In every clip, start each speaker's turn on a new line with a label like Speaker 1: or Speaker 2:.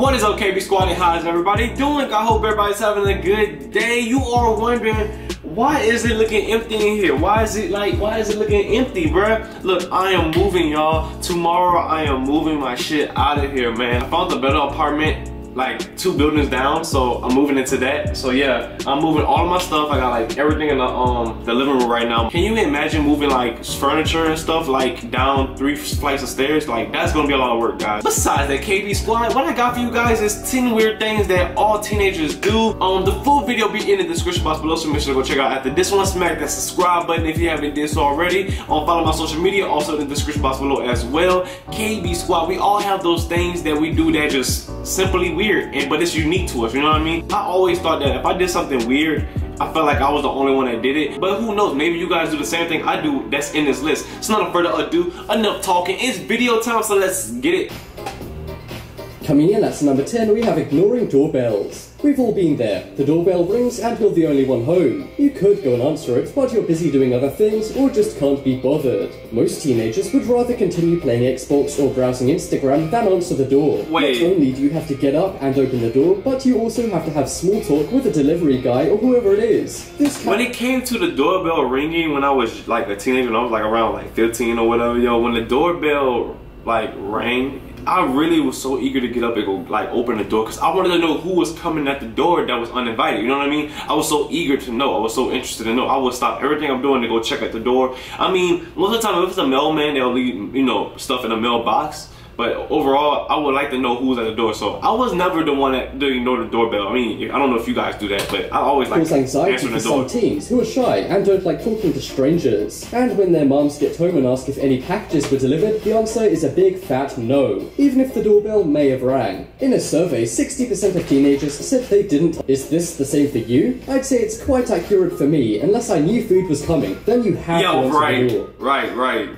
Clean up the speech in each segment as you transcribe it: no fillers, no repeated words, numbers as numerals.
Speaker 1: What is up, KB Squad, and how is everybody doing? I hope everybody's having a good day. You are wondering, why is it looking empty in here? Why is it looking empty, bruh? Look, I am moving, y'all. Tomorrow, I am moving my shit out of here, man. I found a better apartment, like 2 buildings down, so I'm moving into that. So yeah, I'm moving all of my stuff. I got like everything in the living room right now. Can you imagine moving like furniture and stuff like down 3 flights of stairs? Like, that's gonna be a lot of work, guys. Besides that, KB Squad, what I got for you guys is 10 weird things that all teenagers do. The full video will be in the description box below, so make sure to go check out after this one. Smack that subscribe button if you haven't did so already. Follow my social media, also in the description box below as well. KB Squad, we all have those things that we do that just simply weird, but it's unique to us, you know what I mean? I always thought that if I did something weird, I felt like I was the only one that did it. But who knows, maybe you guys do the same thing I do that's in this list. So not further ado, enough talking, it's video time, so let's get it.
Speaker 2: Coming in at number 10, we have ignoring doorbells. We've all been there. The doorbell rings and you're the only one home. You could go and answer it, but you're busy doing other things or just can't be bothered. Most teenagers would rather continue playing Xbox or browsing Instagram than answer the door.
Speaker 1: Wait.
Speaker 2: Not only do you have to get up and open the door, but you also have to have small talk with the delivery guy or whoever it is.
Speaker 1: When it came to the doorbell ringing when I was like a teenager, when I was like around like 15 or whatever, yo, when the doorbell like rang, I really was so eager to get up and go like open the door because I wanted to know who was coming at the door that was uninvited, you know what I mean? I was so eager to know, I was so interested to know. I would stop everything I'm doing to go check at the door. I mean, most of the time if it's a mailman, they'll leave, you know, stuff in the mailbox. But overall, I would like to know who was at the door. So I was never the one that didn't ignore the doorbell. I mean, I don't know if you guys do that, but I always like answering the door.
Speaker 2: Some teens who are shy and don't like talking to strangers. And when their moms get home and ask if any packages were delivered, the answer is a big fat no, even if the doorbell may have rang. In a survey, 60% of teenagers said they didn't. Is this the same for you? I'd say it's quite accurate for me. Unless I knew food was coming, then you have to answer the door.
Speaker 1: Right.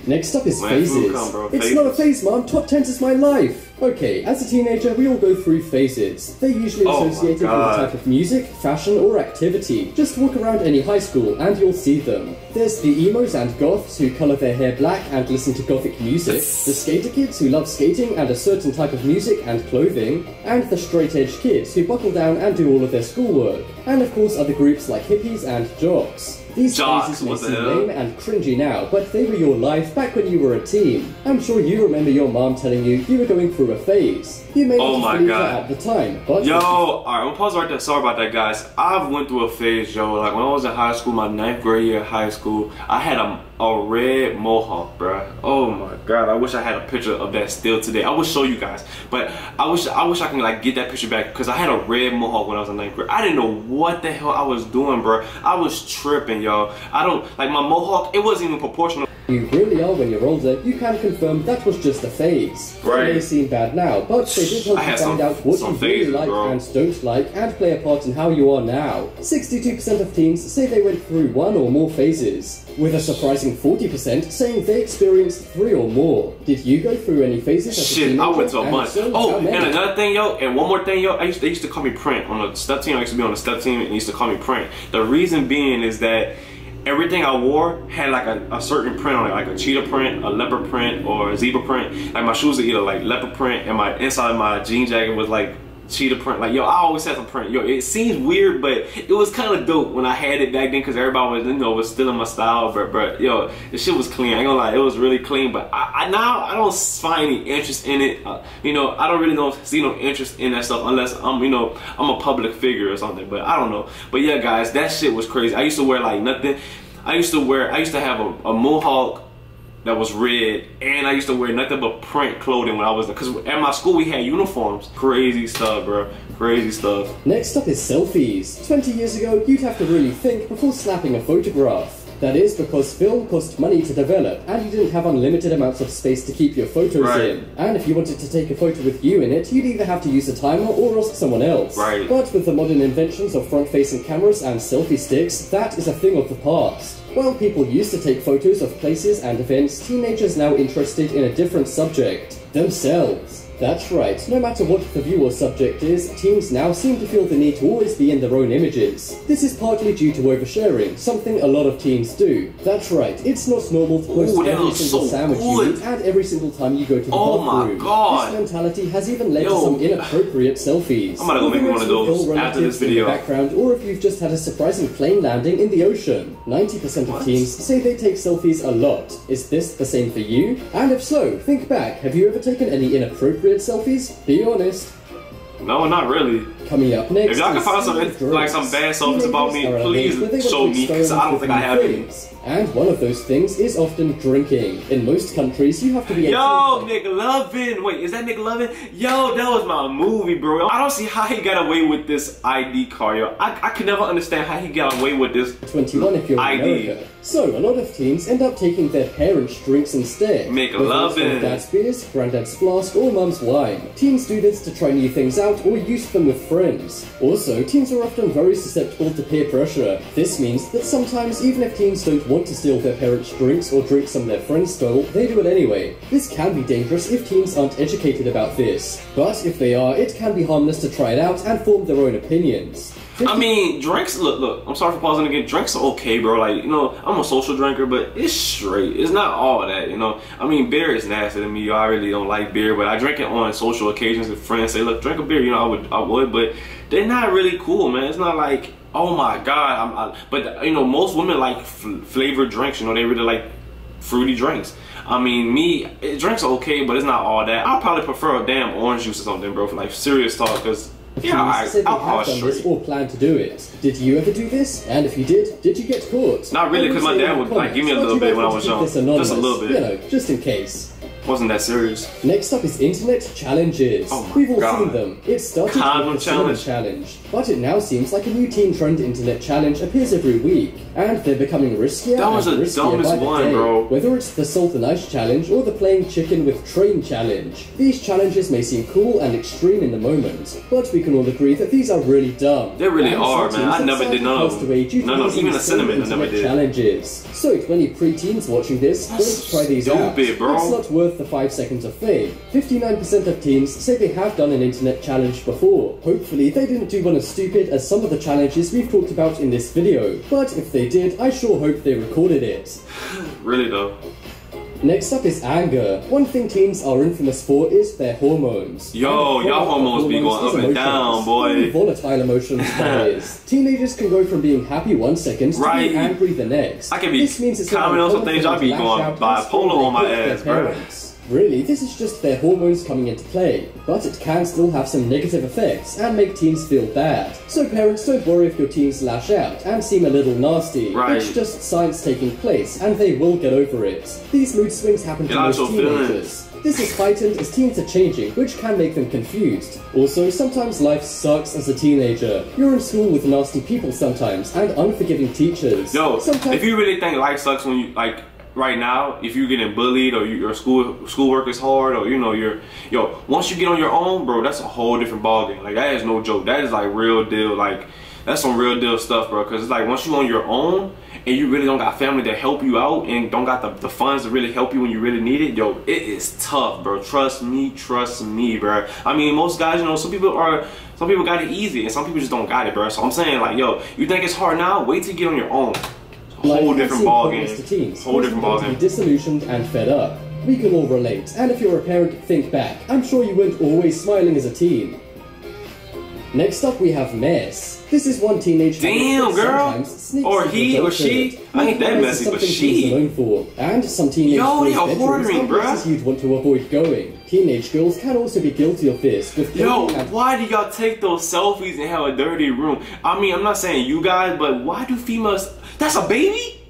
Speaker 2: Next up is phases. It's not a phase, Mom. Top 10 is my life. Okay, as a teenager, we all go through phases. They're usually associated with a type of music, fashion, or activity. Just walk around any high school and you'll see them. There's the emos and goths who colour their hair black and listen to gothic music, the skater kids who love skating and a certain type of music and clothing, and the straight-edge kids who buckle down and do all of their schoolwork. And of course other groups like hippies and jocks. These phases may seem lame and cringy now, but they were your life back when you were a teen. I'm sure you remember your mom telling you you were going through a phase. You may not believe that at the time, but...
Speaker 1: Yo, alright, I'm gonna pause right there. Sorry about that, guys. I've went through a phase, yo. Like, when I was in high school, my 9th grade year of high school, I had a red mohawk, bruh. Oh my god, I wish I had a picture of that still today. I will show you guys, but I wish I can like get that picture back because I had a red mohawk when I was in 9th grade. I didn't know what the hell I was doing, bruh. I was tripping, y'all. I don't, like my mohawk, it wasn't even proportional.
Speaker 2: You really are when you're older, you can confirm that was just a phase.
Speaker 1: Right.
Speaker 2: It may seem bad now, but they did help you find out what you really like and don't like and play a part in how you are now. 62% of teens say they went through 1 or more phases, with a surprising 40% saying they experienced 3 or more. Did you go through any phases as a teenager?
Speaker 1: Shit, I went to a bunch.
Speaker 2: So,
Speaker 1: and another thing, yo, and one more thing, yo, they used to call me Print on the step team. I used to be on the step team and they used to call me Print. The reason being is that everything I wore had like a certain print on it, like a cheetah print, a leopard print, or a zebra print. Like my shoes were either like leopard print and my inside of my jean jacket was like cheetah print. Like, yo, I always had some print. Yo, it seems weird, but it was kind of dope when I had it back then because everybody was, you know, was still in my style. But yo, the shit was clean. I ain't gonna lie, it was really clean. But now I don't find any interest in it. You know, I don't really see no interest in that stuff unless I'm, you know, I'm a public figure or something. But I don't know. But yeah, guys, that shit was crazy. I used to wear like nothing. I used to have a mohawk that was red, and I used to wear nothing but print clothing when I was there. Cause at my school we had uniforms. Crazy stuff, bro. Crazy stuff.
Speaker 2: Next up is selfies. 20 years ago, you'd have to really think before snapping a photograph. That is because film cost money to develop, and you didn't have unlimited amounts of space to keep your photos in. And if you wanted to take a photo with you in it, you'd either have to use a timer or ask someone else. But with the modern inventions of front-facing cameras and selfie sticks, that is a thing of the past. While people used to take photos of places and events, teenagers now interested in a different subject, themselves. That's right, no matter what the view or subject is, teens now seem to feel the need to always be in their own images. This is partly due to oversharing, something a lot of teens do. That's right, it's not normal to post every single sandwich you eat and every single time you go to the bathroom.
Speaker 1: My God.
Speaker 2: This mentality has even led to some inappropriate selfies.
Speaker 1: I'm gonna go make one of those after this video.
Speaker 2: Background, or if you've just had a surprising plane landing in the ocean. 90% of teens say they take selfies a lot. Is this the same for you? And if so, think back. Have you ever taken any inappropriate selfies? Be honest.
Speaker 1: No, not really.
Speaker 2: Coming up next,
Speaker 1: if y'all can find some bad selfies about me, please show me, because I don't think I have any.
Speaker 2: And one of those things is often drinking. In most countries, you have to be.
Speaker 1: Yo, McLovin! Wait, is that McLovin? Yo, that was my movie, bro. I don't see how he got away with this ID card, yo. I could never understand how he got away with this
Speaker 2: 21 if you're in
Speaker 1: ID.
Speaker 2: America. So, a lot of teens end up taking their parents' drinks instead.
Speaker 1: McLovin!
Speaker 2: Dad's beers, granddad's flask, or mum's wine. Teens do this to try new things out or use them with friends. Also, teens are often very susceptible to peer pressure. This means that sometimes, even if teens don't want to steal their parents' drinks or drink some their friends stole, they do it anyway. This can be dangerous if teens aren't educated about this. But if they are, it can be harmless to try it out and form their own opinions.
Speaker 1: I mean, drinks, look, I'm sorry for pausing again. Drinks are okay, bro. Like, you know, I'm a social drinker, but it's straight. It's not all that, you know. I mean, beer is nasty to me. I really don't like beer, but I drink it on social occasions. If friends say, look, drink a beer, you know, I would, but they're not really cool, man. It's not like, oh my God. But, you know, most women like flavored drinks, you know, they really like fruity drinks. I mean, drinks are okay, but it's not all that. I'd probably prefer a damn orange juice or something, bro, for like serious talk, because yeah,
Speaker 2: say they have done this or plan to do it. Did you ever do this? And if you did you get caught?
Speaker 1: Not really, because my dad would like give me a little bit when I was young. Just a little bit.
Speaker 2: You know, just in case.
Speaker 1: Wasn't that serious.
Speaker 2: Next up is internet challenges. We've all seen them. It started with the challenge, but it now seems like a new teen trend internet challenge appears every week, and they're becoming riskier and riskier by the day.
Speaker 1: Bro.
Speaker 2: Whether it's the salt and ice challenge or the playing chicken with train challenge, these challenges may seem cool and extreme in the moment, but we can all agree that these are really dumb.
Speaker 1: They really are, man. I never did none of them. Even the cinnamon, I never did.
Speaker 2: Challenges. So, to any pre-teens watching this, don't try these out.
Speaker 1: Bro.
Speaker 2: It's not worth the 5 seconds of fame. 59% of teens say they have done an internet challenge before. Hopefully they didn't do one as stupid as some of the challenges we've talked about in this video, but if they did, I sure hope they recorded it.
Speaker 1: Really though.
Speaker 2: Next up is anger. One thing teens are infamous for is their hormones.
Speaker 1: Yo, y'all hormones be going up and down, boy.
Speaker 2: Volatile emotions, that is. Teenagers can go from being happy one second to being angry the next.
Speaker 1: I can be commenting on some things, I be going bipolar on my ass, bro.
Speaker 2: Really, this is just their hormones coming into play, but it can still have some negative effects and make teens feel bad. So parents, don't worry if your teens lash out and seem a little nasty. It's just science taking place and they will get over it. These mood swings happen to most teenagers. This is heightened as teens are changing, which can make them confused. Also, sometimes life sucks as a teenager. You're in school with nasty people sometimes, and unforgiving teachers.
Speaker 1: Yo, if you really think life sucks when you, like, right now, if you're getting bullied or your schoolwork is hard, or you know once you get on your own, bro, that's a whole different ballgame. Like, that is no joke. That is like real deal. Like, that's some real deal stuff, bro. Because it's like, once you're on your own and you really don't got family to help you out and don't got the funds to really help you when you really need it, yo, it is tough, bro. Trust me, bro. I mean, most guys, you know, some people got it easy and some people just don't got it, bro. So I'm saying, like, yo, you think it's hard now? Wait till you get on your own. Whole different ballgame. Whole different ballgame.
Speaker 2: Disillusioned and fed up. We can all relate. And if you're a parent, think back. I'm sure you weren't always smiling as a teen. Next up, we have mess. This is one teenage
Speaker 1: damn girl, or he or she. I ain't that messy, but she.
Speaker 2: Known for. And some teenage
Speaker 1: yo, they are hoarding, bruh.
Speaker 2: You'd want to avoid going. Teenage girls can also be guilty of this.
Speaker 1: Yo, why do y'all take those selfies and have a dirty room? I mean, I'm not saying you guys, but why do females? That's a baby?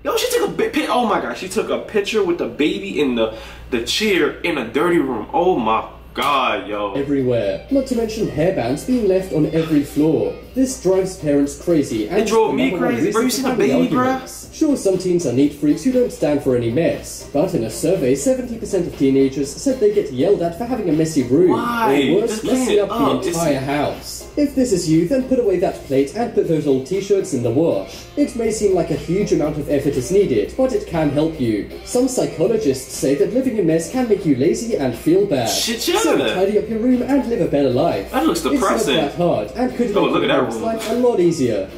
Speaker 1: Yo, she took a oh my gosh, she took a picture with the baby in the chair in a dirty room. Oh my God, yo.
Speaker 2: Everywhere. Not to mention hairbands being left on every floor. This drives parents crazy. And
Speaker 1: it drove me crazy, bro. You seen the baby, bro?
Speaker 2: Sure, some teens are neat freaks who don't stand for any mess. But in a survey, 70% of teenagers said they get yelled at for having a messy room.
Speaker 1: Why?
Speaker 2: Or worse, messing up the entire house. If this is you, then put away that plate and put those old t-shirts in the wash. It may seem like a huge amount of effort is needed, but it can help you. Some psychologists say that living in mess can make you lazy and feel bad.
Speaker 1: Shit, yeah.
Speaker 2: So tidy up your room and live a better life.
Speaker 1: That looks depressing.
Speaker 2: It's not that hard and could make
Speaker 1: look at that room.
Speaker 2: life a lot easier.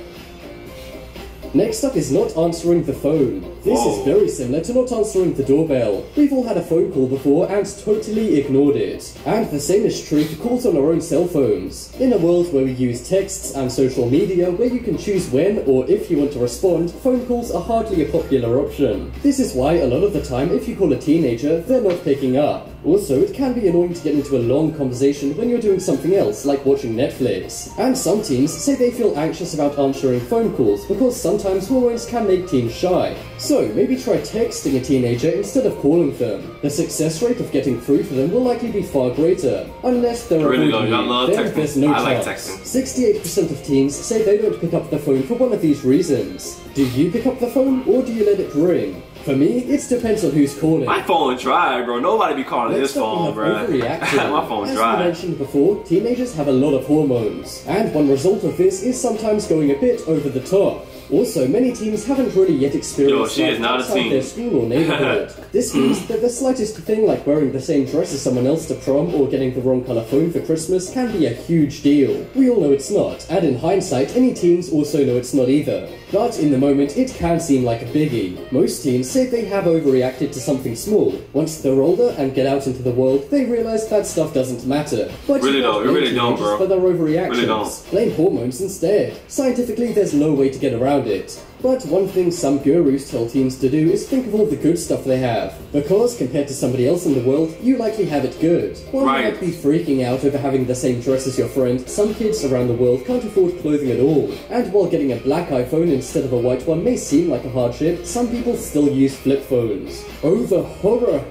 Speaker 2: Next up is not answering the phone. This is very similar to not answering the doorbell. We've all had a phone call before and totally ignored it. And the same is true for calls on our own cell phones. In a world where we use texts and social media where you can choose when or if you want to respond, phone calls are hardly a popular option. This is why a lot of the time if you call a teenager, they're not picking up. Also, it can be annoying to get into a long conversation when you're doing something else, like watching Netflix. And some teens say they feel anxious about answering phone calls because sometimes hormones can make teens shy. So, maybe try texting a teenager instead of calling them. The success rate of getting through to them will likely be far greater, unless they're avoiding you, then there's no chance. 68% of teens say they don't pick up the phone for one of these reasons. Do you pick up the phone, or do you let it ring? For me, it depends on who's calling.
Speaker 1: My phone dry, bro. Nobody be calling this phone, bro. My phone's dry.
Speaker 2: As we mentioned before, teenagers have a lot of hormones. And one result of this is sometimes going a bit over the top. Also, many teens haven't really yet experienced life outside their school or neighborhood. This means that the slightest thing like wearing the same dress as someone else to prom or getting the wrong color phone for Christmas can be a huge deal. We all know it's not, and in hindsight, any teens also know it's not either. But in the moment, it can seem like a biggie. Most teens say they have overreacted to something small. Once they're older and get out into the world, they realize that stuff doesn't matter. But
Speaker 1: really don't, bro.
Speaker 2: For their overreactions.
Speaker 1: Really don't.
Speaker 2: Blame hormones instead. Scientifically, there's no way to get around it. But one thing some gurus tell teens to do is think of all the good stuff they have. Because compared to somebody else in the world, you likely have it good. While you might be freaking out over having the same dress as your friend, some kids around the world can't afford clothing at all. And while getting a black iPhone instead of a white one may seem like a hardship, some people still use flip phones. Oh, the horror!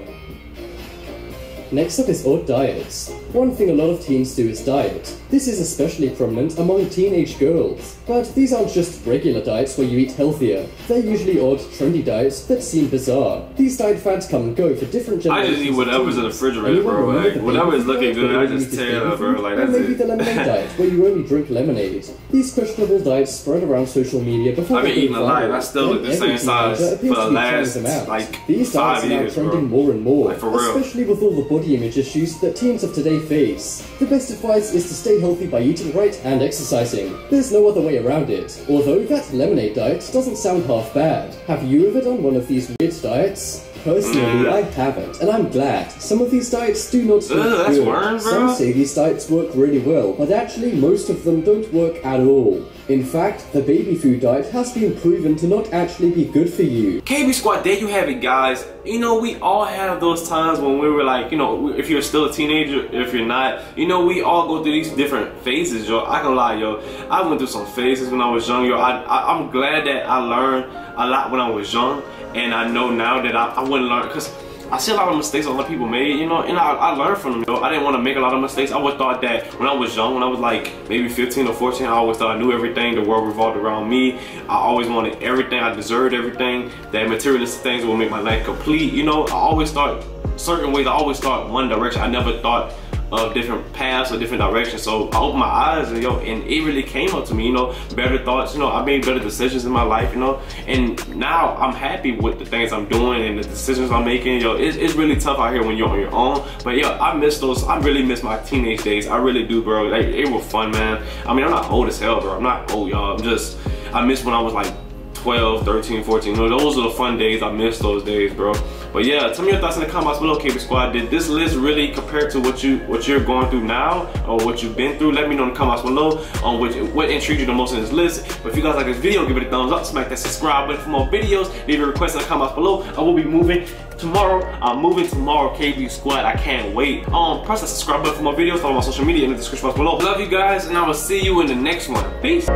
Speaker 2: Next up is odd diets. One thing a lot of teens do is diet. This is especially prominent among teenage girls. But these aren't just regular diets where you eat healthier. They're usually odd, trendy diets that seem bizarre. These diet fads come and go for different generations.
Speaker 1: I just eat whatever's in the refrigerator, bro. Like, whatever is looking good, I just tear it up, bro. Like, that's
Speaker 2: maybe the lemonade diet, where you only drink lemonade. These questionable diets spread around social media before
Speaker 1: I've been eating a lot, and I still look the same size for the last, like,
Speaker 2: these
Speaker 1: 5 years,
Speaker 2: are now trending
Speaker 1: bro.
Speaker 2: more and more,
Speaker 1: like, for real.
Speaker 2: Especially with all the body image issues that teens of today face. The best advice is to stay healthy by eating right and exercising. There's no other way around it. Although that lemonade diet doesn't sound half bad. Have you ever done one of these weird diets? Personally, I haven't, and I'm glad. Some of these diets do not work good.
Speaker 1: Worm,
Speaker 2: some say these diets work really well, but actually most of them don't work at all. In fact, the baby food diet has been proven to not actually be good for you.
Speaker 1: KB Squad, there you have it, guys. You know, we all have those times when we were like, you know, if you're still a teenager, if you're not, you know, we all go through these different phases, yo. I can lie, yo. I went through some phases when I was young, yo. I'm glad that I learned a lot when I was young, and I know now that I wouldn't learn, because I see a lot of mistakes other people made, you know, and I learned from them, yo. I didn't want to make a lot of mistakes. I always thought that when I was young, when I was like maybe 15 or 14, I always thought I knew everything. The world revolved around me. I always wanted everything. I deserved everything. That materialistic things will make my life complete, you know. I always thought certain ways. I always thought one direction. I never thought of different paths or different directions. So I opened my eyes, and yo, and it really came up to me, you know, better thoughts, you know, I made better decisions in my life, you know, and now I'm happy with the things I'm doing and the decisions I'm making, yo. It's really tough out here when you're on your own, but yo, I miss those. I really miss my teenage days. I really do, bro. Like, they were fun, man. I mean, I'm not old as hell, bro. I'm not old, y'all. I miss when I was like 12, 13, 14. You know, those are the fun days. I miss those days, bro. But yeah, tell me your thoughts in the comments below, KB Squad. Did this list really compare to what you're going through now, or what you've been through? Let me know in the comments below on what intrigued you the most in this list. But if you guys like this video, give it a thumbs up, smack that subscribe button for more videos. Leave a request in the comments below. I will be moving tomorrow. I'm moving tomorrow, KB Squad. I can't wait. Press that subscribe button for more videos. Follow my social media in the description box below. Love you guys, and I will see you in the next one. Peace.